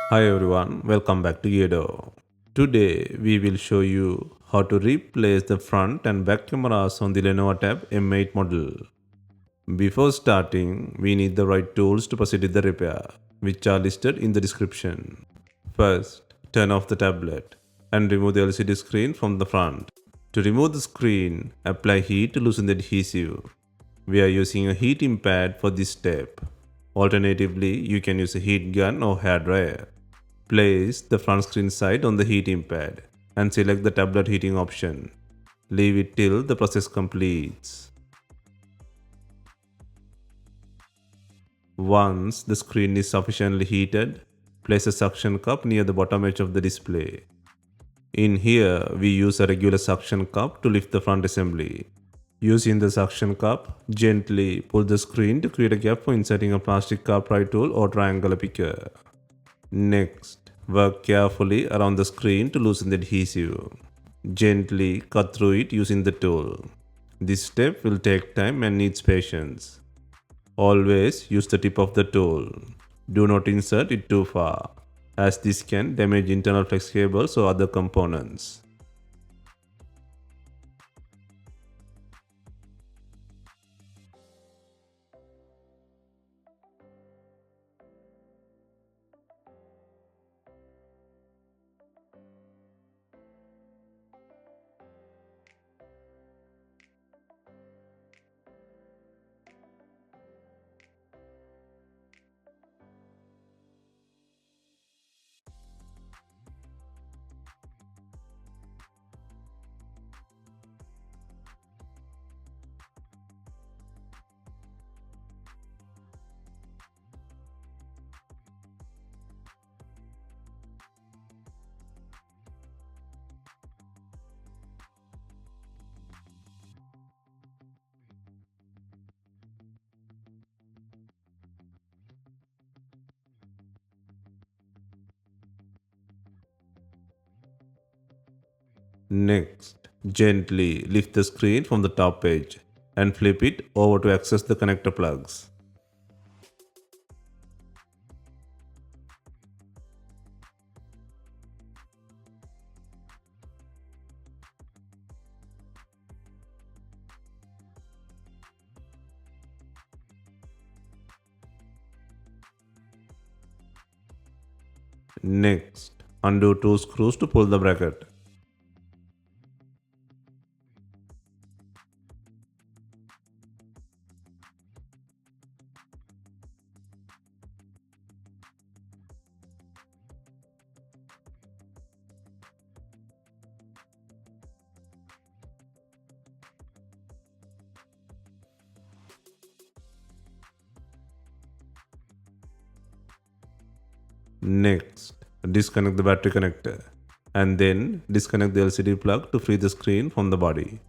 Hi everyone, welcome back to Geardo. Today we will show you how to replace the front and back cameras on the Lenovo TAB M8 model. Before starting, we need the right tools to proceed with the repair, which are listed in the description. First, turn off the tablet and remove the LCD screen from the front. To remove the screen, apply heat to loosen the adhesive. We are using a heating pad for this step. Alternatively, you can use a heat gun or hairdryer. Place the front screen side on the heating pad and select the tablet heating option. Leave it till the process completes. Once the screen is sufficiently heated, place a suction cup near the bottom edge of the display. In here, we use a regular suction cup to lift the front assembly. Using the suction cup, gently pull the screen to create a gap for inserting a plastic car pry tool or triangular picker. Next, work carefully around the screen to loosen the adhesive. Gently cut through it using the tool. This step will take time and needs patience. Always use the tip of the tool. Do not insert it too far, as this can damage internal flex cables or other components. Next, gently lift the screen from the top edge and flip it over to access the connector plugs. Next, undo two screws to pull the bracket. Next, disconnect the battery connector and then disconnect the LCD plug to free the screen from the body.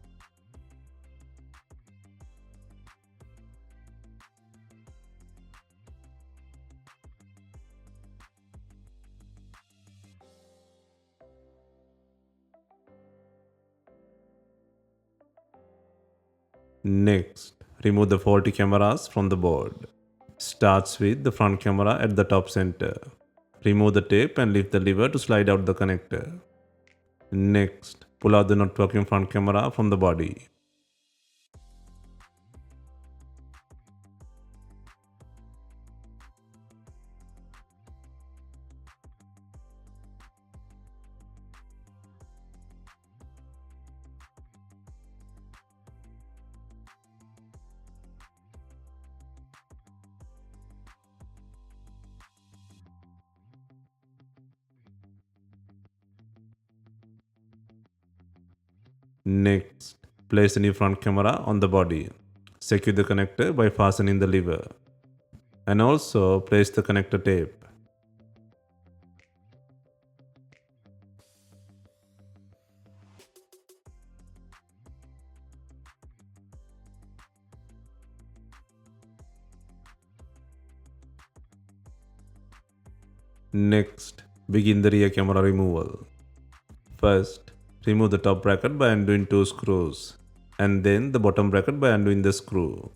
Next, remove the faulty cameras from the board. Starts with the front camera at the top center. Remove the tape and lift the lever to slide out the connector. Next, pull out the not working front camera from the body. Next, place the new front camera on the body. Secure the connector by fastening the lever. And also place the connector tape. Next, begin the rear camera removal. First, remove the top bracket by undoing two screws, and then the bottom bracket by undoing the screw.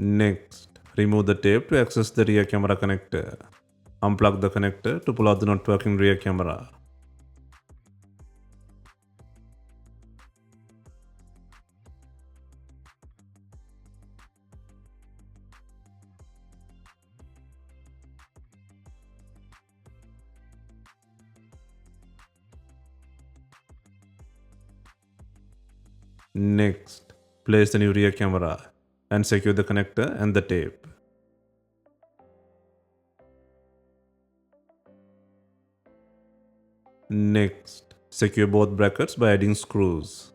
Next, remove the tape to access the rear camera connector. Unplug the connector to pull out the not working rear camera. Next, place the new rear camera and secure the connector and the tape. Next, secure both brackets by adding screws.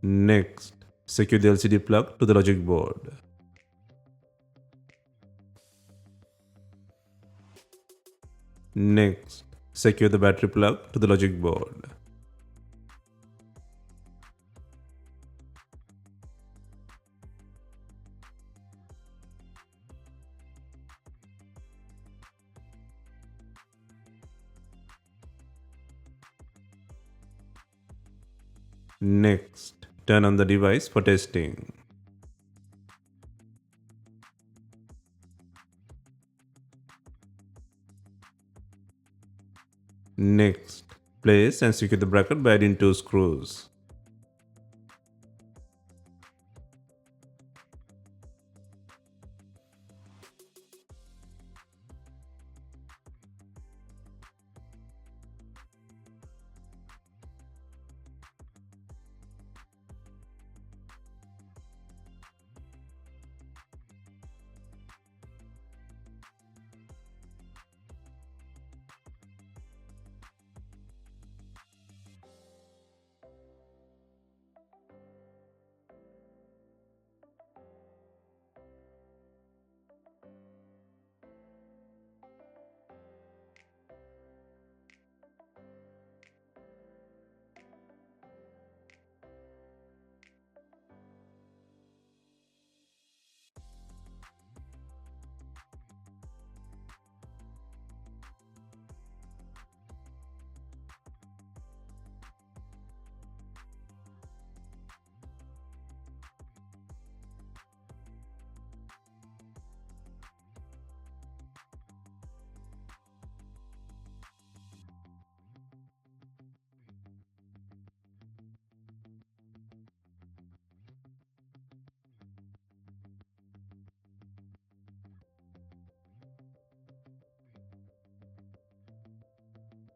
Next, secure the LCD plug to the logic board. Next, secure the battery plug to the logic board. Next, turn on the device for testing. Next, place and secure the bracket by adding 2 screws.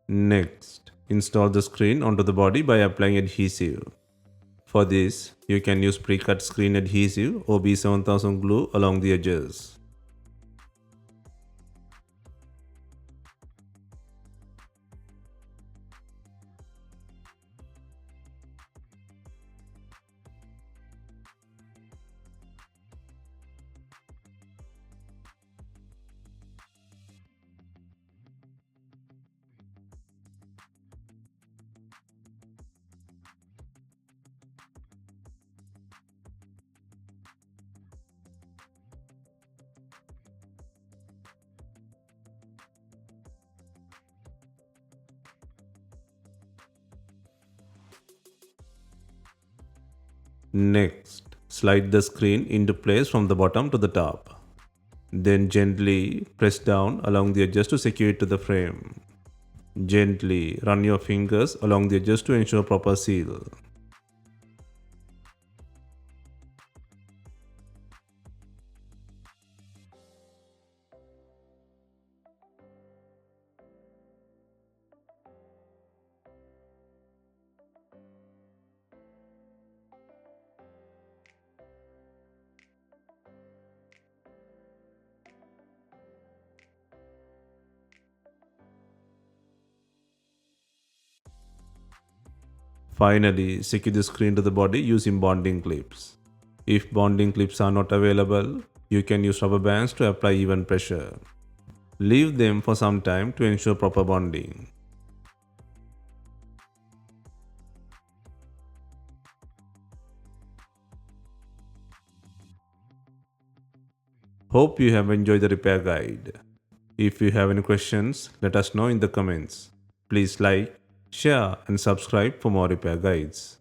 Next, install the screen onto the body by applying adhesive. For this, you can use pre-cut screen adhesive or B7000 glue along the edges. Next, slide the screen into place from the bottom to the top. Then gently press down along the edges to secure it to the frame. Gently run your fingers along the edges to ensure proper seal. Finally, secure the screen to the body using bonding clips. If bonding clips are not available, you can use rubber bands to apply even pressure. Leave them for some time to ensure proper bonding. Hope you have enjoyed the repair guide. If you have any questions, let us know in the comments. Please like, share and subscribe for more repair guides.